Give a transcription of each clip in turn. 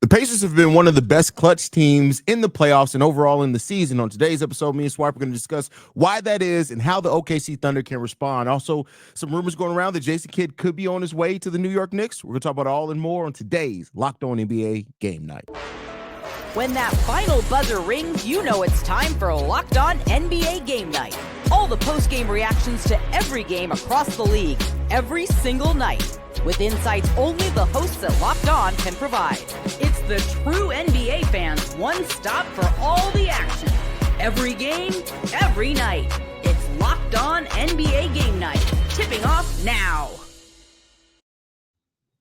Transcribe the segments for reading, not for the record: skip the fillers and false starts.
The Pacers have been one of the best clutch teams in the playoffs and overall in the season. On today's episode, me and Swipe are going to discuss why that is and how the OKC Thunder can respond. Also, some rumors going around that Jason Kidd could be on his way to the New York Knicks. We're going to talk about all and more on today's Locked On NBA Game Night. When that final buzzer rings, you know it's time for Locked On NBA Game Night. All the post-game reactions to every game across the league, every single night, with insights only the hosts at Locked On can provide. It's the true NBA fans' one stop for all the action. Every game, every night. It's Locked On NBA Game Night. Tipping off now.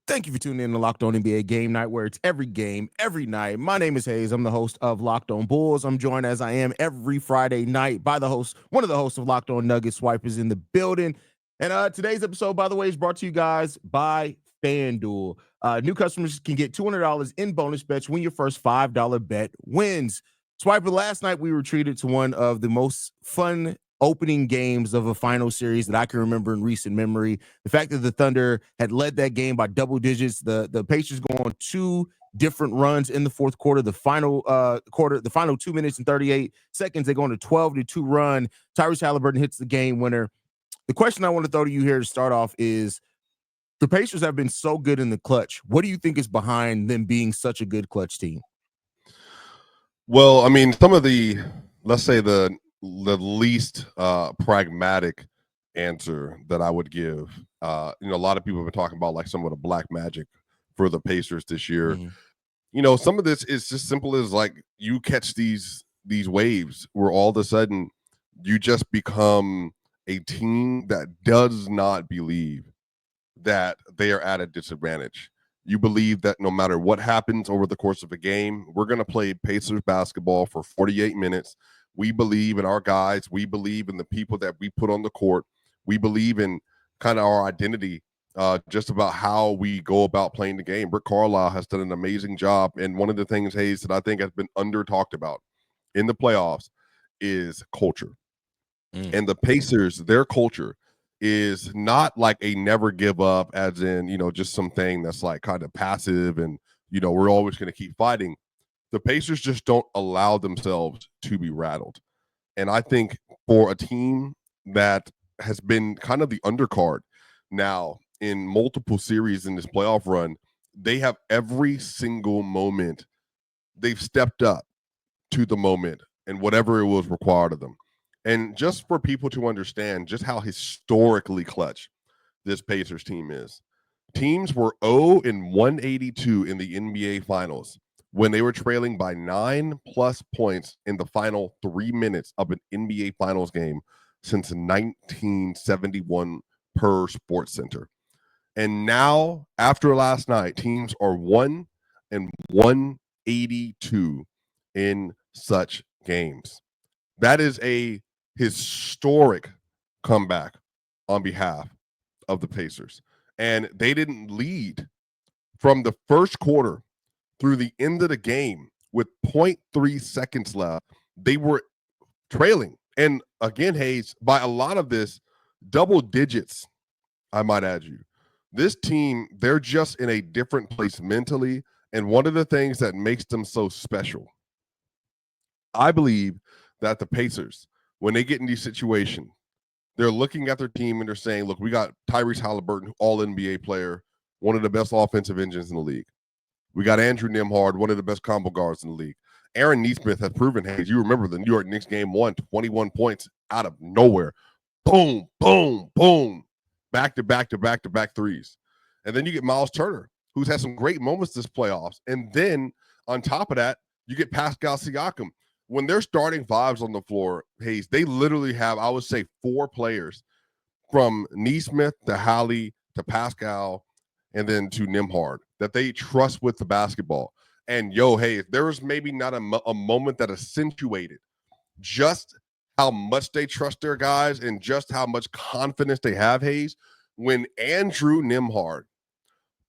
Thank you for tuning in to Locked On NBA Game Night, where it's every game, every night. My name is Hayes. I'm the host of Locked On Bulls. I'm joined, as I am every Friday night, by one of the hosts of Locked On Nuggets. Swipe is in the building. And today's episode, by the way, is brought to you guys by FanDuel. New customers can get $200 in bonus bets when your first $5 bet wins. Swiper, last night we were treated to one of the most fun opening games of a final series that I can remember in recent memory. The fact that the Thunder had led that game by double digits, the Pacers go on two different runs in the fourth quarter. The final 2 minutes and 38 seconds, they go on a 12-2 run. Tyrese Haliburton hits the game winner. The question I want to throw to you here to start off is, the Pacers have been so good in the clutch. What do you think is behind them being such a good clutch team? Well, I mean, some of let's say the least pragmatic answer that I would give, a lot of people have been talking about like some of the black magic for the Pacers this year. Mm-hmm. Some of this is just simple as like you catch these waves where all of a sudden you just become a team that does not believe that they are at a disadvantage. You believe that no matter what happens over the course of a game, we're going to play Pacers basketball for 48 minutes. We believe in our guys. We believe in the people that we put on the court. We believe in kind of our identity, just about how we go about playing the game. Rick Carlisle has done an amazing job. And one of the things, Hayes, that I think has been under talked about in the playoffs is culture. And the Pacers, their culture is not like a never give up, as in, just something that's like kind of passive and, we're always going to keep fighting. The Pacers just don't allow themselves to be rattled. And I think for a team that has been kind of the undercard now in multiple series in this playoff run, they have every single moment they've stepped up to the moment and whatever it was required of them. And just for people to understand just how historically clutch this Pacers team is, teams were 0-182 in the NBA Finals when they were trailing by 9+ points in the final 3 minutes of an NBA Finals game since 1971 per Sports Center. And now, after last night, teams are 1-182 in such games. That is a historic comeback on behalf of the Pacers. And they didn't lead from the first quarter through the end of the game with 0.3 seconds left. They were trailing. And again, Hayes, by a lot of this, double digits, I might add you. This team, they're just in a different place mentally. And one of the things that makes them so special, I believe that the Pacers, when they get in these situations, they're looking at their team and they're saying, look, we got Tyrese Haliburton, all NBA player, one of the best offensive engines in the league. We got Andrew Nembhard, one of the best combo guards in the league. Aaron Nesmith has proven, hey, you remember the New York Knicks game 1, 21 points out of nowhere. Boom, boom, boom. Back-to-back threes. And then you get Miles Turner, who's had some great moments this playoffs. And then on top of that, you get Pascal Siakam. When they're starting fives on the floor, Hayes, they literally have, I would say, 4 players from Nesmith to Hallie to Pascal and then to Nembhard that they trust with the basketball. And, hey, if there was maybe not a moment that accentuated just how much they trust their guys and just how much confidence they have, Hayes, when Andrew Nembhard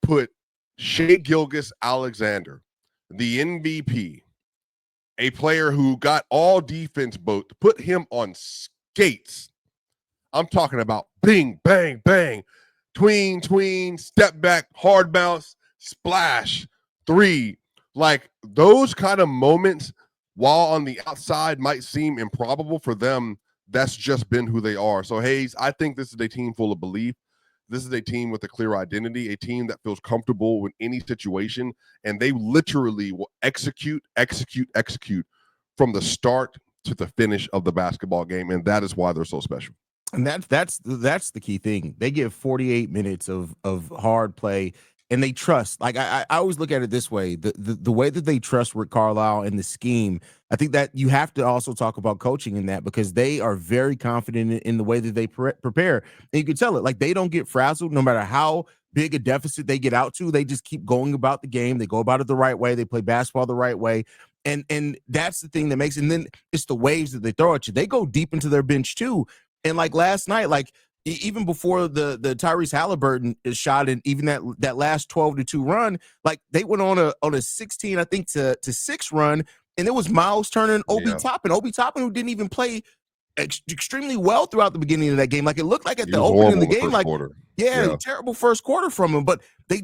put Shai Gilgeous-Alexander, the MVP, a player who got all defense boat, put him on skates. I'm talking about bing, bang, bang, tween, step back, hard bounce, splash, 3, Like those kind of moments, while on the outside might seem improbable for them, that's just been who they are. So Hayes, I think this is a team full of belief. This is a team with a clear identity, a team that feels comfortable with any situation, and they literally will execute from the start to the finish of the basketball game, and that is why they're so special. And that's the key thing. They give 48 minutes of hard play, and they trust. Like I always look at it this way: the way that they trust Rick Carlisle and the scheme. I think that you have to also talk about coaching in that, because they are very confident in the way that they prepare, and you can tell it. Like they don't get frazzled no matter how big a deficit they get out to. They just keep going about the game. They go about it the right way. They play basketball the right way. And that's the thing that makes it. And then it's the waves that they throw at you. They go deep into their bench too. And like last night, like even before the Tyrese Haliburton shot, and even that last 12-2 run, like they went on a 16, I think, to 6 run, and it was Miles Turner and Obi Toppin. Obi Toppin, who didn't even play extremely well throughout the beginning of that game. Like it looked like at the opening of the game, like terrible first quarter from him. But they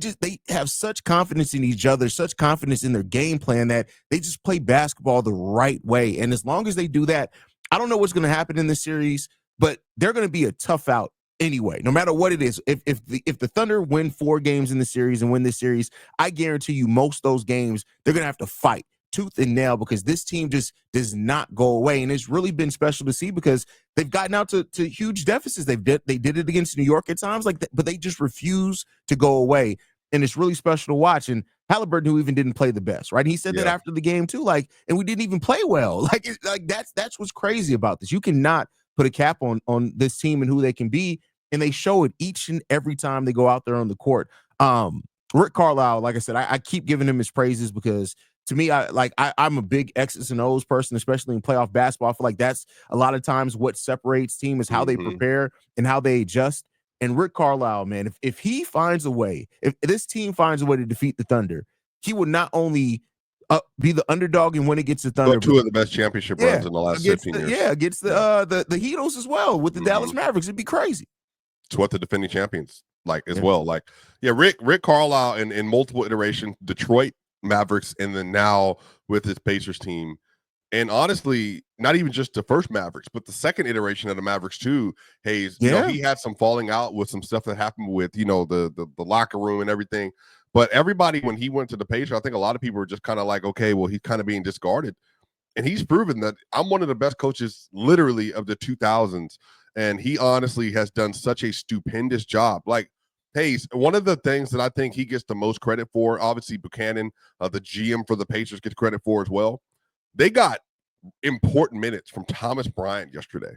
have such confidence in each other, such confidence in their game plan, that they just play basketball the right way. And as long as they do that, I don't know what's going to happen in this series, but they're going to be a tough out anyway, no matter what it is. If the Thunder win 4 games in the series and win this series, I guarantee you most of those games they're going to have to fight tooth and nail, because this team just does not go away. And it's really been special to see, because they've gotten out to huge deficits. They did it against New York at times, but they just refuse to go away. And it's really special to watch. And Haliburton, who even didn't play the best, right? He said that after the game too, and we didn't even play well. That's what's crazy about this. You cannot put a cap on this team and who they can be, and they show it each and every time they go out there on the court. Rick Carlisle, like I said, I keep giving him his praises, because to me, I'm a big X's and O's person, especially in playoff basketball. I feel like that's a lot of times what separates team is how they prepare and how they adjust. And Rick Carlisle, man, if he finds a way, if this team finds a way to defeat the Thunder, he would not only be the underdog and win against the Thunder, but 2 of the best championship runs in the last 15 years. Yeah, against the Heatles as well with the Dallas Mavericks. It'd be crazy. It's what the defending champions well. Rick Carlisle in multiple iterations, Detroit Mavericks, and then now with his Pacers team. And honestly, not even just the first Mavericks, but the second iteration of the Mavericks too. Hayes, you know, he had some falling out with some stuff that happened with, the locker room and everything. But everybody, when he went to the Pacers, I think a lot of people were just kind of like, okay, well, he's kind of being discarded. And he's proven that I'm one of the best coaches literally of the 2000s. And he honestly has done such a stupendous job. Like, Hayes, one of the things that I think he gets the most credit for, obviously Buchanan, the GM for the Pacers, gets credit for as well. They got important minutes from Thomas Bryant yesterday,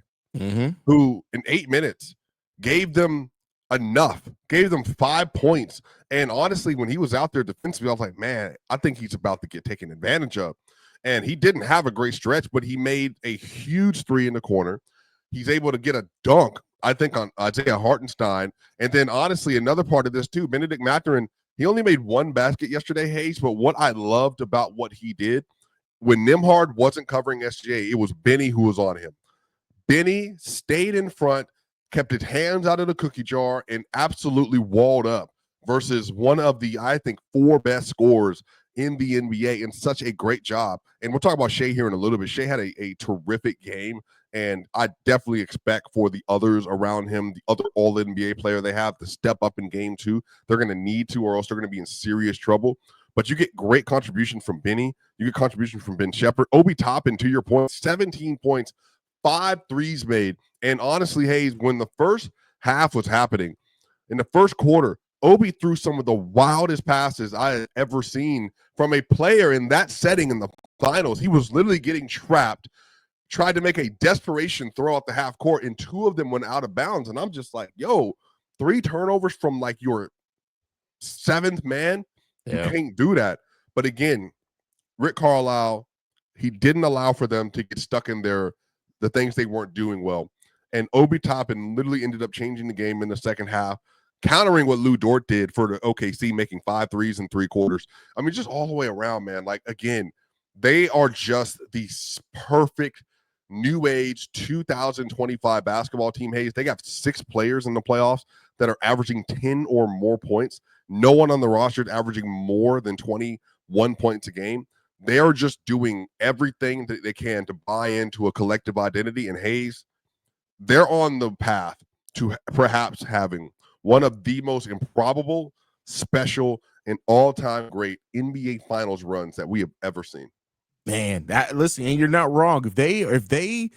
who in 8 minutes gave them enough, gave them 5 points. And honestly, when he was out there defensively, I was like, man, I think he's about to get taken advantage of. And he didn't have a great stretch, but he made a huge 3 in the corner. He's able to get a dunk, I think, on Isaiah Hartenstein. And then, honestly, another part of this, too, Benedict Mathurin, he only made 1 basket yesterday, Hayes, but what I loved about what he did, when Nembhard wasn't covering SGA, it was Benny who was on him. Benny stayed in front, kept his hands out of the cookie jar, and absolutely walled up versus one of the, I think, 4 best scorers in the NBA, and such a great job. And we'll talk about Shai here in a little bit. Shai had a terrific game, and I definitely expect for the others around him, the other all-NBA player they have, to step up in game 2. They're going to need to, or else they're going to be in serious trouble. But you get great contribution from Benny. You get contribution from Ben Shepherd. Obi Toppin, to your point, 17 points, 5 threes made. And honestly, Hayes, when the first half was happening, in the first quarter, Obi threw some of the wildest passes I had ever seen from a player in that setting in the finals. He was literally getting trapped, tried to make a desperation throw out the half court, and 2 of them went out of bounds. And I'm just like, yo, 3 turnovers from like your 7th man? You can't do that. But again, Rick Carlisle, he didn't allow for them to get stuck in the things they weren't doing well. And Obi Toppin literally ended up changing the game in the second half, countering what Lou Dort did for the OKC, making 5 threes in 3 quarters. I mean, just all the way around, man. Like, again, they are just the perfect new age 2025 basketball team, Hayes. They got 6 players in the playoffs that are averaging 10 or more points. No one on the roster is averaging more than 20 1 point a game. They are just doing everything that they can to buy into a collective identity. And Hayes, they're on the path to perhaps having one of the most improbable, special, and all-time great NBA Finals runs that we have ever seen. Man, listen, and you're not wrong. If they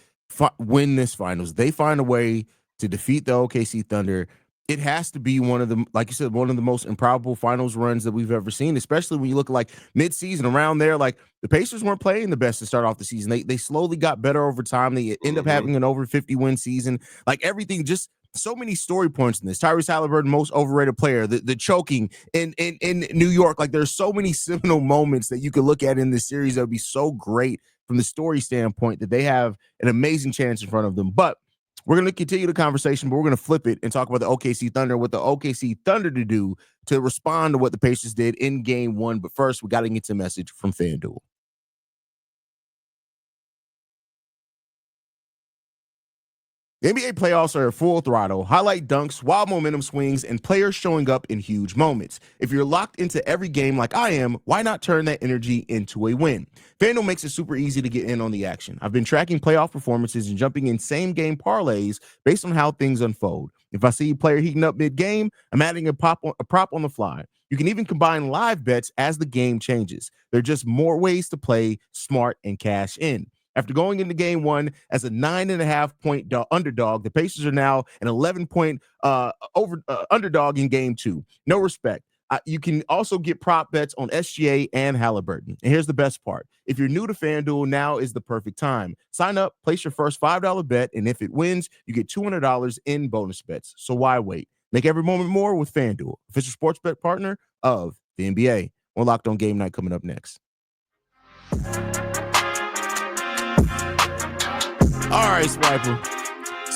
win this finals, they find a way to defeat the OKC Thunder. It has to be one of the, like you said, one of the most improbable finals runs that we've ever seen, especially when you look at like mid-season around there. Like the Pacers weren't playing the best to start off the season. They slowly got better over time. They end up having an over 50-win season. Like everything, just so many story points in this. Tyrese Haliburton, most overrated player, the choking in New York. Like there's so many seminal moments that you could look at in this series that would be so great from the story standpoint that they have an amazing chance in front of them. But we're going to continue the conversation, but we're going to flip it and talk about the OKC Thunder, what the OKC Thunder to do to respond to what the Pacers did in game one. But first, we got to get to a message from FanDuel. The NBA playoffs are at full throttle, highlight dunks, wild momentum swings, and players showing up in huge moments. If you're locked into every game like I am, why not turn that energy into a win? FanDuel makes it super easy to get in on the action. I've been tracking playoff performances and jumping in same-game parlays based on how things unfold. If I see a player heating up mid-game, I'm adding a prop on the fly. You can even combine live bets as the game changes. There are just more ways to play smart and cash in. After going into game one as a 9.5-point underdog, the Pacers are now an 11-point underdog in game two. No respect. You can also get prop bets on SGA and Haliburton. And here's the best part. If you're new to FanDuel, now is the perfect time. Sign up, place your first $5 bet, and if it wins, you get $200 in bonus bets. So why wait? Make every moment more with FanDuel, official sports bet partner of the NBA. We're Locked On Game Night coming up next. All right, Swiper.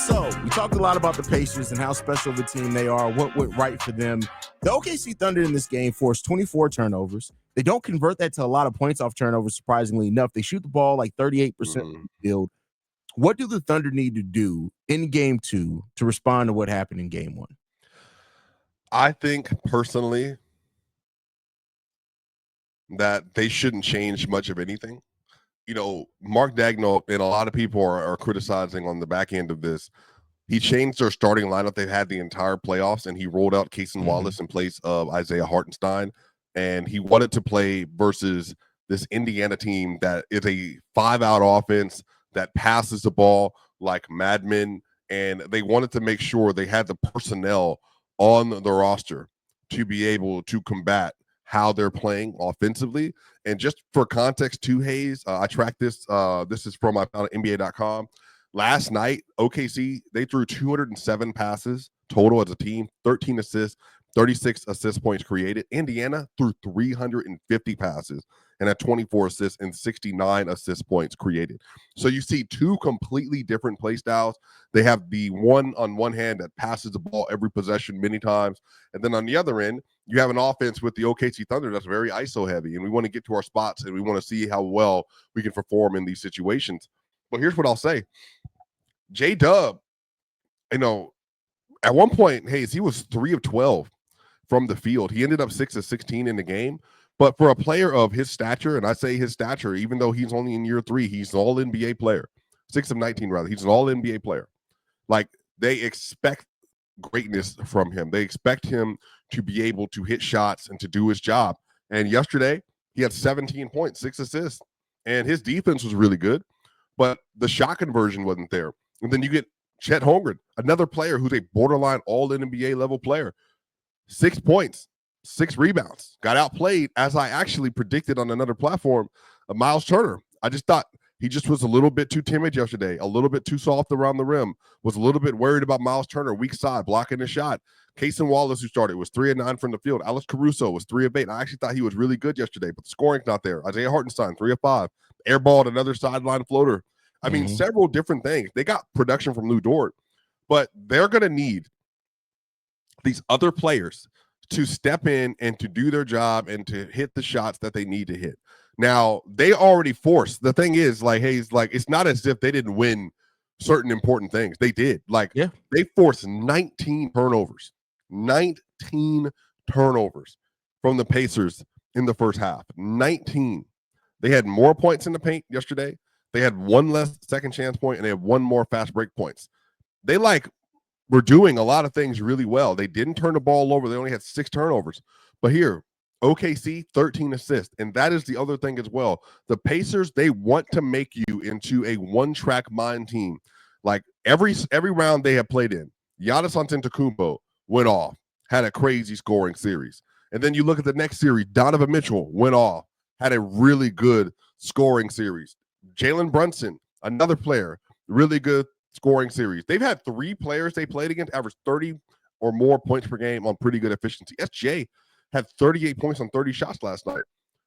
So we talked a lot about the Pacers and how special of a team they are, what went right for them. The OKC Thunder in this game forced 24 turnovers. They don't convert that to a lot of points off turnovers, surprisingly enough. They shoot the ball like 38% from the field. What do the Thunder need to do in game two to respond to what happened in game one? I think personally that they shouldn't change much of anything. You know, Mark Daigneault and a lot of people are criticizing on the back end of this. He changed their starting lineup. They've had the entire playoffs, and he rolled out Cason Wallace in place of Isaiah Hartenstein. And he wanted to play versus this Indiana team that is a 5-out offense that passes the ball like madmen. And they wanted to make sure they had the personnel on the roster to be able to combat how they're playing offensively. And just for context too, Hayes, I tracked this. This is from I found at NBA.com. Last night, OKC, they threw 207 passes total as a team, 13 assists, 36 assist points created. Indiana threw 350 passes and had 24 assists and 69 assist points created. So you see two completely different play styles. They have the one on one hand that passes the ball every possession many times. And then on the other end, you have an offense with the OKC Thunder that's very ISO heavy. And we want to get to our spots and we want to see how well we can perform in these situations. But here's what I'll say. J-Dub, you know, at one point, Hayes, he was 3 of 12 from the field. He ended up 6 of 16 in the game. But for a player of his stature, and I say his stature, even though he's only in year 3, he's an all-NBA player. 6 of 19, rather. He's an all-NBA player. Like, they expect greatness from him. They expect him to be able to hit shots and to do his job. And yesterday, he had 17 points, 6 assists. And his defense was really good. But the shot conversion wasn't there. And then you get Chet Holmgren, another player who's a borderline all-NBA level player. 6 points, 6 rebounds. Got outplayed, as I actually predicted on another platform, Miles Turner. I just thought he just was a little bit too timid yesterday, a little bit too soft around the rim, was a little bit worried about Miles Turner, weak side, blocking the shot. Cason Wallace, who started, was 3 of 9 from the field. Alex Caruso was 3 of 8. I actually thought he was really good yesterday, but the scoring's not there. Isaiah Hartenstein, 3 of 5. Airballed another sideline floater. I mean, several different things. They got production from Lou Dort, but they're going to need these other players to step in and to do their job and to hit the shots that they need to hit. Now, they already forced. The thing is, like, hey, it's not as if they didn't win certain important things. They did. Like, they forced 19 turnovers. 19 turnovers from the Pacers in the first half. 19. They had more points in the paint yesterday. They had one less second chance point, and they had one more fast break points. They were doing a lot of things really well. They didn't turn the ball over. They only had 6 turnovers. But here, OKC, 13 assists. And that is the other thing as well. The Pacers, they want to make you into a one-track mind team. Like every round they have played in, Giannis Antetokounmpo went off, had a crazy scoring series. And then you look at the next series, Donovan Mitchell went off, had a really good scoring series. Jalen Brunson, another player, really good scoring series. They've had 3 players they played against average 30 or more points per game on pretty good efficiency. SJ had 38 points on 30 shots last night.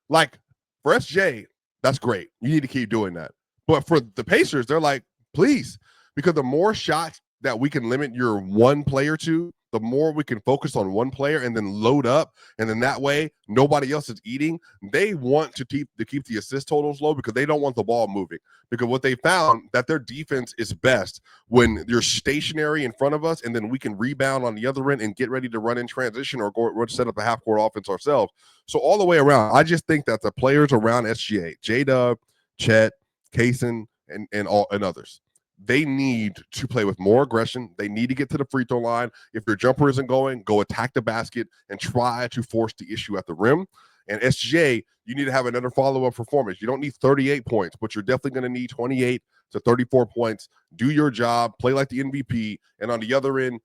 Like, for SJ, that's great. You need to keep doing that. But for the Pacers, they're like, please, because the more shots that we can limit your one player to, the more we can focus on one player and then load up. And then that way, nobody else is eating. They want to keep the assist totals low because they don't want the ball moving. Because what they found, that their defense is best when you're stationary in front of us, and then we can rebound on the other end and get ready to run in transition or go set up a half-court offense ourselves. So all the way around, I just think that the players around SGA, J-Dub, Chet, Kaysen, and others, they need to play with more aggression. They need to get to the free throw line. If your jumper isn't going, go attack the basket and try to force the issue at the rim. And SGA, you need to have another follow-up performance. You don't need 38 points, but you're definitely going to need 28 to 34 points. Do your job, play like the MVP, and on the other end,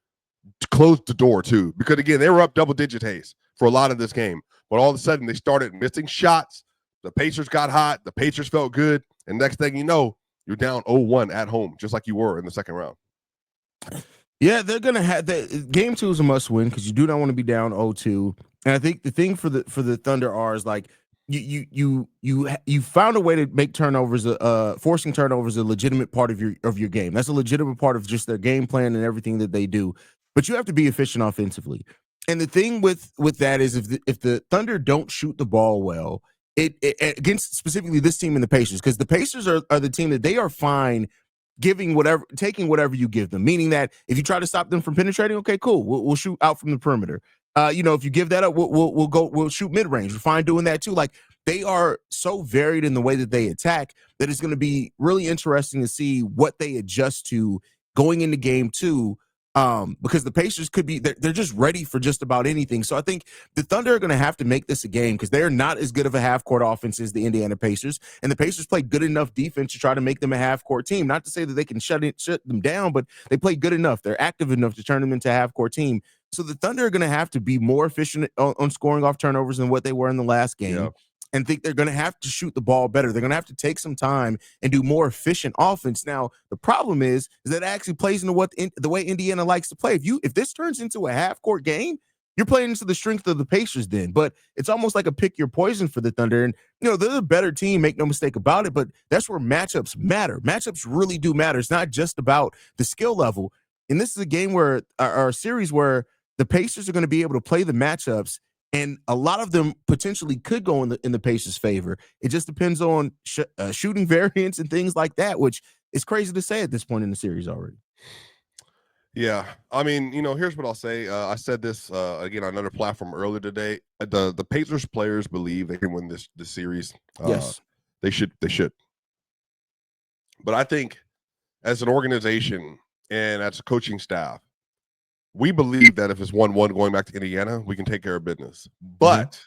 close the door too. Because again, they were up double-digit haze for a lot of this game. But all of a sudden, they started missing shots. The Pacers got hot. The Pacers felt good. And next thing you know, you're down 0-1 at home, just like you were in the second round. Yeah, they're gonna have that. Game 2 is a must win because you do not want to be down 0-2. And I think the thing for the Thunder is like you found a way to make turnovers, forcing turnovers a legitimate part of your game. That's a legitimate part of just their game plan and everything that they do. But you have to be efficient offensively. And the thing with that is if the Thunder don't shoot the ball well, it against specifically this team and the Pacers, because the Pacers are the team that they are fine taking whatever you give them, meaning that if you try to stop them from penetrating, okay, cool, we'll shoot out from the perimeter. If you give that up, we'll shoot mid range. We're fine doing that too. Like, they are so varied in the way that they attack that it's going to be really interesting to see what they adjust to going into game 2. Because the Pacers they're just ready for just about anything. So I think the Thunder are going to have to make this a game because they're not as good of a half-court offense as the Indiana Pacers, and the Pacers play good enough defense to try to make them a half-court team. Not to say that they can shut them down, but they play good enough. They're active enough to turn them into a half-court team. So the Thunder are going to have to be more efficient on scoring off turnovers than what they were in the last game. Yeah. And think they're going to have to shoot the ball better. They're going to have to take some time and do more efficient offense. Now, the problem is that it actually plays into the way Indiana likes to play. If this turns into a half-court game, you're playing into the strength of the Pacers then. But it's almost like a pick your poison for the Thunder. And, they're the better team, make no mistake about it, but that's where matchups matter. Matchups really do matter. It's not just about the skill level. And this is a game or a series where the Pacers are going to be able to play the matchups, and a lot of them potentially could go in the Pacers' favor. It just depends on shooting variance and things like that, which is crazy to say at this point in the series already. Yeah, I mean, here's what I'll say. I said this again on another platform earlier today. The Pacers players believe they can win this series. Yes, they should. But I think as an organization and as a coaching staff, we believe that if it's 1-1 going back to Indiana, we can take care of business. But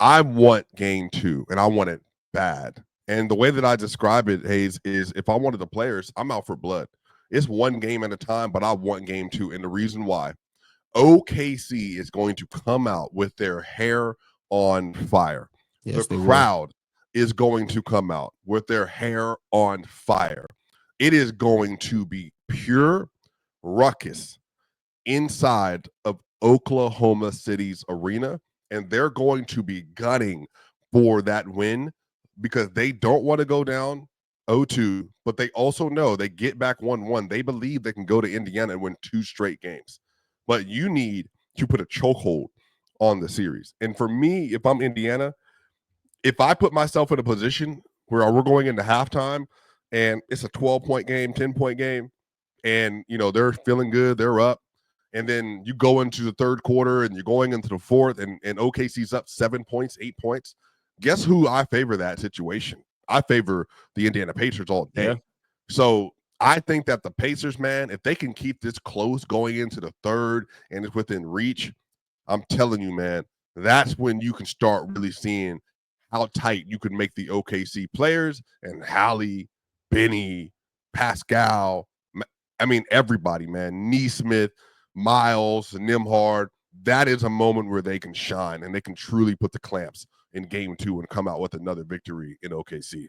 I want game 2, and I want it bad. And the way that I describe it, Hayes, is if I wanted the players, I'm out for blood. It's one game at a time, but I want game 2. And the reason why, OKC is going to come out with their hair on fire. Yes, the crowd is going to come out with their hair on fire. It is going to be pure ruckus inside of Oklahoma City's arena, and they're going to be gunning for that win because they don't want to go down 0-2, but they also know they get back 1-1. They believe they can go to Indiana and win 2 straight games. But you need to put a chokehold on the series. And for me, if I'm Indiana, if I put myself in a position where we're going into halftime and it's a 12-point game, 10-point game, and they're feeling good, they're up, and then you go into the third quarter and you're going into the fourth, and OKC's up 7 points, 8 points. Guess who I favor that situation? I favor the Indiana Pacers all day. Yeah. So I think that the Pacers, man, if they can keep this close going into the third and it's within reach, I'm telling you, man, that's when you can start really seeing how tight you can make the OKC players and Hallie, Benny, Pascal. I mean, everybody, man. Neesmith, Miles, Nimhard. That is a moment where they can shine and they can truly put the clamps in game 2 and come out with another victory in OKC.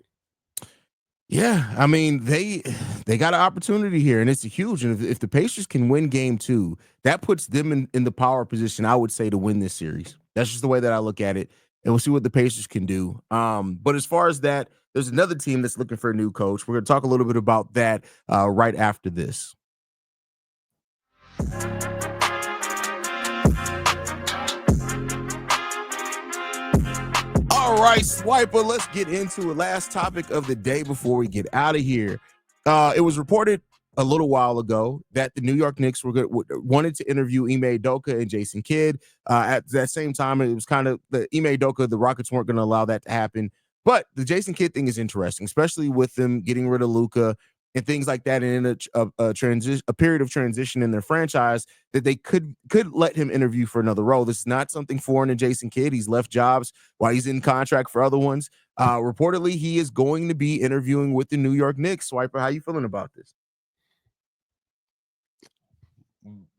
Yeah, I mean they got an opportunity here, and it's huge. And if the Pacers can win game 2, that puts them in the power position, I would say, to win this series. That's just the way that I look at it, and we'll see what the Pacers can do. But as far as that, there's another team that's looking for a new coach. We're going to talk a little bit about that right after this. All right, Swiper, let's get into it. Last topic of the day before we get out of here. It was reported a little while ago that the New York Knicks wanted to interview Ime Udoka and Jason Kidd. At that same time, it was kind of the Ime Udoka, the Rockets weren't going to allow that to happen. But the Jason Kidd thing is interesting, especially with them getting rid of Luka and things like that, and in a period of transition in their franchise, that they could let him interview for another role. This is not something foreign to Jason Kidd. He's left jobs while he's in contract for other ones. Reportedly, he is going to be interviewing with the New York Knicks. Swiper, how you feeling about this?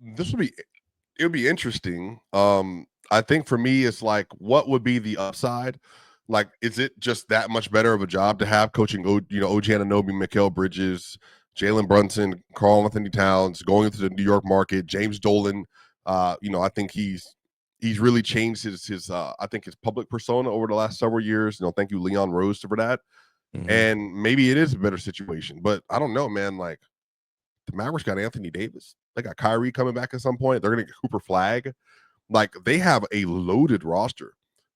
It would be interesting. I think for me, it's like, what would be the upside? Like, is it just that much better of a job to have coaching, OG Anunoby, Mikal Bridges, Jalen Brunson, Karl-Anthony Towns, going into the New York market, James Dolan? I think he's really changed his public persona over the last several years. Thank you, Leon Rose, for that. Mm-hmm. And maybe it is a better situation, but I don't know, man. Like, the Mavericks got Anthony Davis. They got Kyrie coming back at some point. They're going to get Cooper Flagg. Like, they have a loaded roster.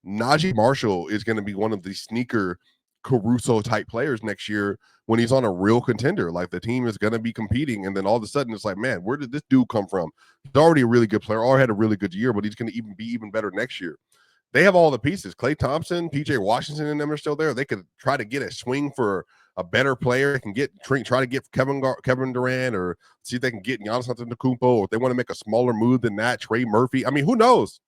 Najee Marshall is going to be one of the sneaker Caruso type players next year when he's on a real contender. Like, the team is going to be competing, and then all of a sudden it's like, man, where did this dude come from? He's already a really good player, already had a really good year, but he's going to be even better next year. They have all the pieces. Klay Thompson, PJ Washington, and them are still there. They could try to get a swing for a better player. They can try to get Kevin Durant, or see if they can get Giannis Antetokounmpo, or if they want to make a smaller move than that, Trey Murphy. I mean, who knows?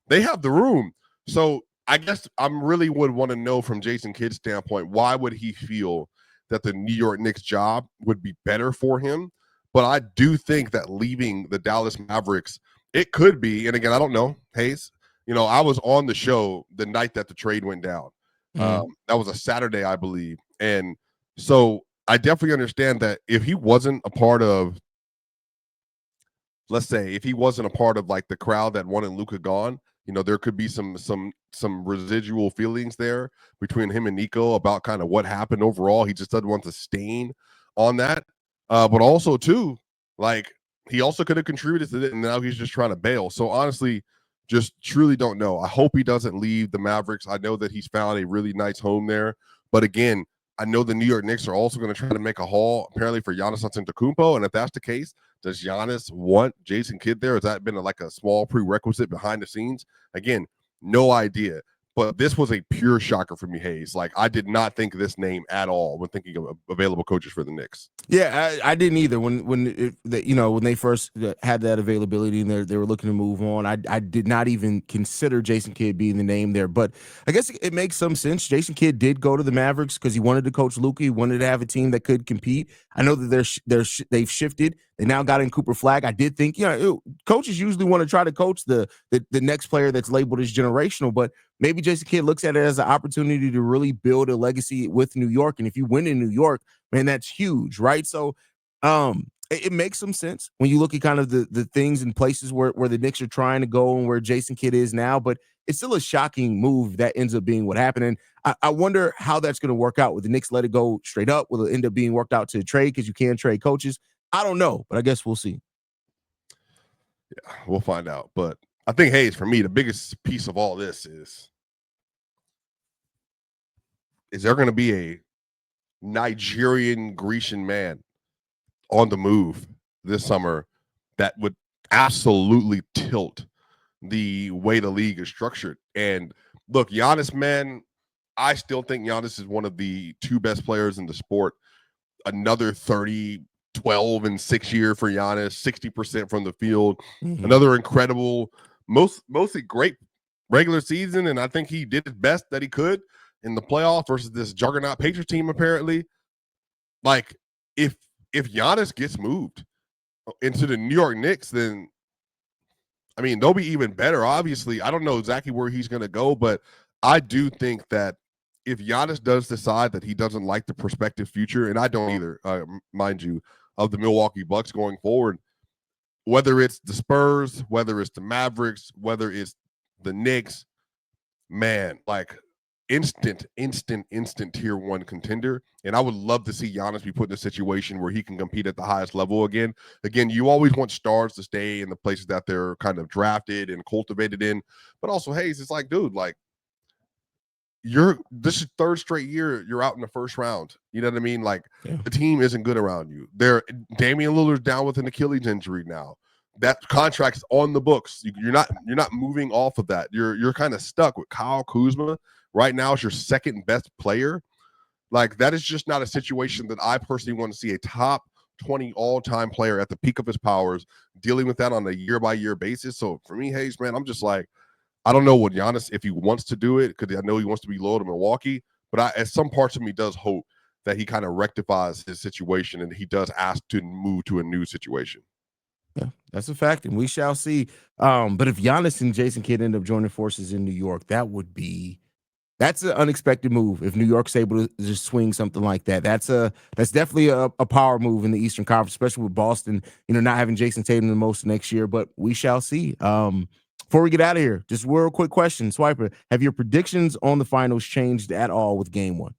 They have the room. So I guess I really would want to know from Jason Kidd's standpoint, why would he feel that the New York Knicks job would be better for him? But I do think that leaving the Dallas Mavericks, it could be, and again, I don't know, Hayes, I was on the show the night that the trade went down. That was a Saturday, I believe. And so I definitely understand that if he wasn't a part of, let's say, if he wasn't a part of like the crowd that wanted Luka gone, there could be some residual feelings there between him and Nico about kind of what happened overall. He just doesn't want to stain on that. But also, too, like, he also could have contributed to it, and now he's just trying to bail. So, honestly, just truly don't know. I hope he doesn't leave the Mavericks. I know that he's found a really nice home there. But, again, I know the New York Knicks are also going to try to make a haul, apparently, for Giannis Antetokounmpo. And if that's the case, does Giannis want Jason Kidd there? Has that been a small prerequisite behind the scenes? Again, no idea. But this was a pure shocker for me, Hayes. Like, I did not think of this name at all when thinking of available coaches for the Knicks. Yeah, I didn't either. When they first had that availability and they were looking to move on, I did not even consider Jason Kidd being the name there. But I guess it makes some sense. Jason Kidd did go to the Mavericks because he wanted to coach Luka. He wanted to have a team that could compete. I know that they've shifted. They now got in Cooper Flagg. I did think, coaches usually want to try to coach the next player that's labeled as generational, but maybe Jason Kidd looks at it as an opportunity to really build a legacy with New York. And if you win in New York, man, that's huge, right? So it makes some sense when you look at kind of the things and places where the Knicks are trying to go and where Jason Kidd is now, but it's still a shocking move that ends up being what happened. And I wonder how that's going to work out. Will the Knicks let it go straight up? Will it end up being worked out to trade because you can trade coaches? I don't know, but I guess we'll see. Yeah, we'll find out. But I think, Hayes, for me, the biggest piece of all this is there going to be a Nigerian Grecian man on the move this summer that would absolutely tilt the way the league is structured. And look, Giannis, man, I still think Giannis is one of the two best players in the sport. Another 30, 12, and 6 year for Giannis, 60% from the field. Mm-hmm. Another incredible, mostly great regular season. And I think he did his best that he could in the playoff versus this juggernaut Patriots team, apparently. Like, if Giannis gets moved into the New York Knicks, then I mean, they'll be even better. Obviously, I don't know exactly where he's going to go, but I do think that if Giannis does decide that he doesn't like the prospective future, and I don't either, mind you, of the Milwaukee Bucks going forward, whether it's the Spurs, whether it's the Mavericks, whether it's the Knicks, man, like instant tier one contender. And I would love to see Giannis be put in a situation where he can compete at the highest level again. Again, you always want stars to stay in the places that they're kind of drafted and cultivated in. But also, Hayes, it's like, dude, like this is third straight year you're out in the first round. You know what I mean? Like the team isn't good around you. Damian Lillard's down with an Achilles injury now. That contract's on the books. You're not moving off of that. You're kind of stuck with Kyle Kuzma. Right now is your second best player. Like, that is just not a situation that I personally want to see a top 20 all-time player at the peak of his powers dealing with that on a year-by-year basis. So for me, Hayes, man, I'm just like, I don't know what Giannis, if he wants to do it, because I know he wants to be loyal to Milwaukee, but at some parts of me does hope that he kind of rectifies his situation and he does ask to move to a new situation. Yeah, that's a fact, and we shall see. But if Giannis and Jason Kidd end up joining forces in New York, that's an unexpected move. If New York's able to just swing something like that, that's definitely a power move in the Eastern Conference, especially with Boston, not having Jason Tatum the most next year. But we shall see. Before we get out of here, just real quick question, Swiper: have your predictions on the finals changed at all with Game 1?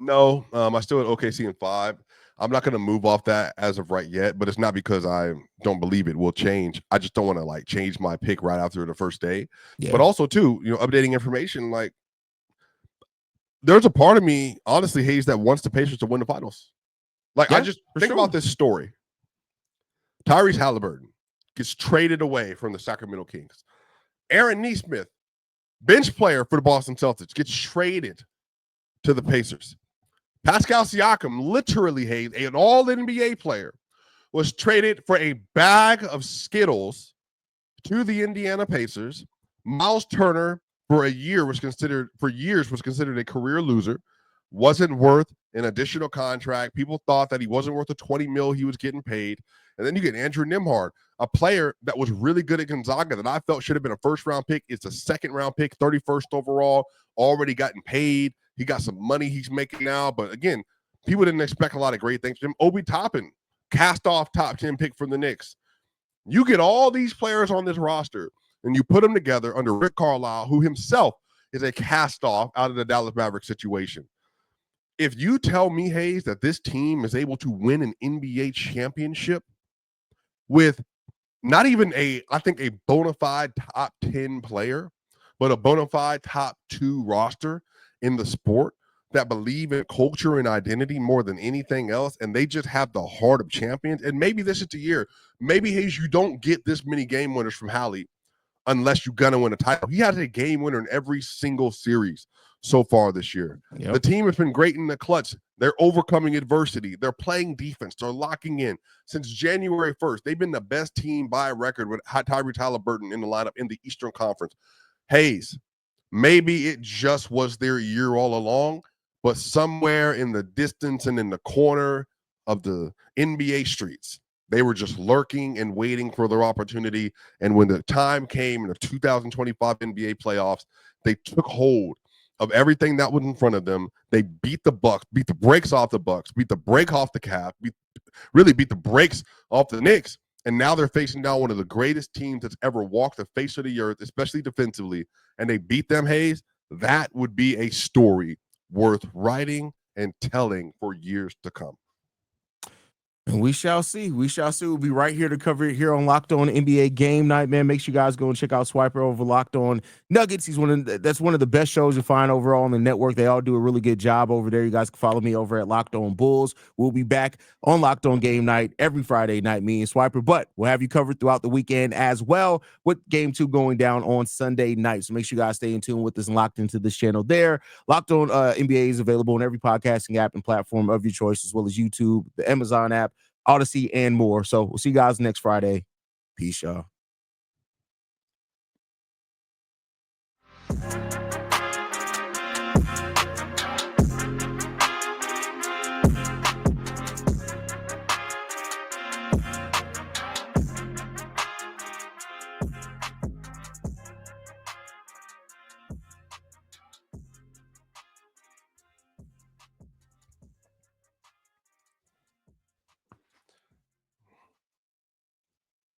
No, I still at OKC in 5. I'm not going to move off that as of right yet, but it's not because I don't believe it will change. I just don't want to like change my pick right after the first day. Yeah. But also too, updating information, like there's a part of me, honestly, Hayes, that wants the Pacers to win the finals. Like, I just think about this story. Tyrese Haliburton gets traded away from the Sacramento Kings. Aaron Nesmith, bench player for the Boston Celtics, gets traded to the Pacers. Pascal Siakam, literally, Hayes, an all-NBA player, was traded for a bag of Skittles to the Indiana Pacers. Miles Turner, for years, was considered a career loser, wasn't worth an additional contract. People thought that he wasn't worth the $20 million he was getting paid. And then you get Andrew Nembhard, a player that was really good at Gonzaga that I felt should have been a first-round pick. It's a second-round pick, 31st overall, already gotten paid. He got some money he's making now. But again, people didn't expect a lot of great things from him. Obi Toppin, cast off top 10 pick from the Knicks. You get all these players on this roster and you put them together under Rick Carlisle, who himself is a cast off out of the Dallas Mavericks situation. If you tell me, Hayes, that this team is able to win an NBA championship with not even a bona fide top 10 player, but a bona fide top 2 roster in the sport that believe in culture and identity more than anything else, and they just have the heart of champions. And maybe this is the year. Maybe, Hayes, you don't get this many game winners from Hallie unless you're going to win a title. He has a game winner in every single series so far this year. Yep. The team has been great in the clutch. They're overcoming adversity. They're playing defense. They're locking in. Since January 1st, they've been the best team by a record with Tyrese Haliburton in the lineup in the Eastern Conference. Hayes, maybe it just was their year all along, but somewhere in the distance and in the corner of the NBA streets, they were just lurking and waiting for their opportunity. And when the time came in the 2025 NBA playoffs, they took hold of everything that was in front of them. They beat the Bucks, beat the brakes off the Bucks, beat the brake off the Cavs, beat the brakes off the Knicks. And now they're facing down one of the greatest teams that's ever walked the face of the earth, especially defensively. And they beat them, Hayes. That would be a story worth writing and telling for years to come. And we shall see. We shall see. We'll be right here to cover it here on Locked On NBA Game Night, man. Make sure you guys go and check out Swiper over Locked On Nuggets. That's one of the best shows you'll find overall on the network. They all do a really good job over there. You guys can follow me over at Locked On Bulls. We'll be back on Locked On Game Night every Friday night, me and Swiper. But we'll have you covered throughout the weekend as well, with Game 2 going down on Sunday night. So make sure you guys stay in tune with us and locked into this channel there. Locked On NBA is available on every podcasting app and platform of your choice, as well as YouTube, the Amazon app, Odyssey, and more. So we'll see you guys next Friday. Peace, y'all.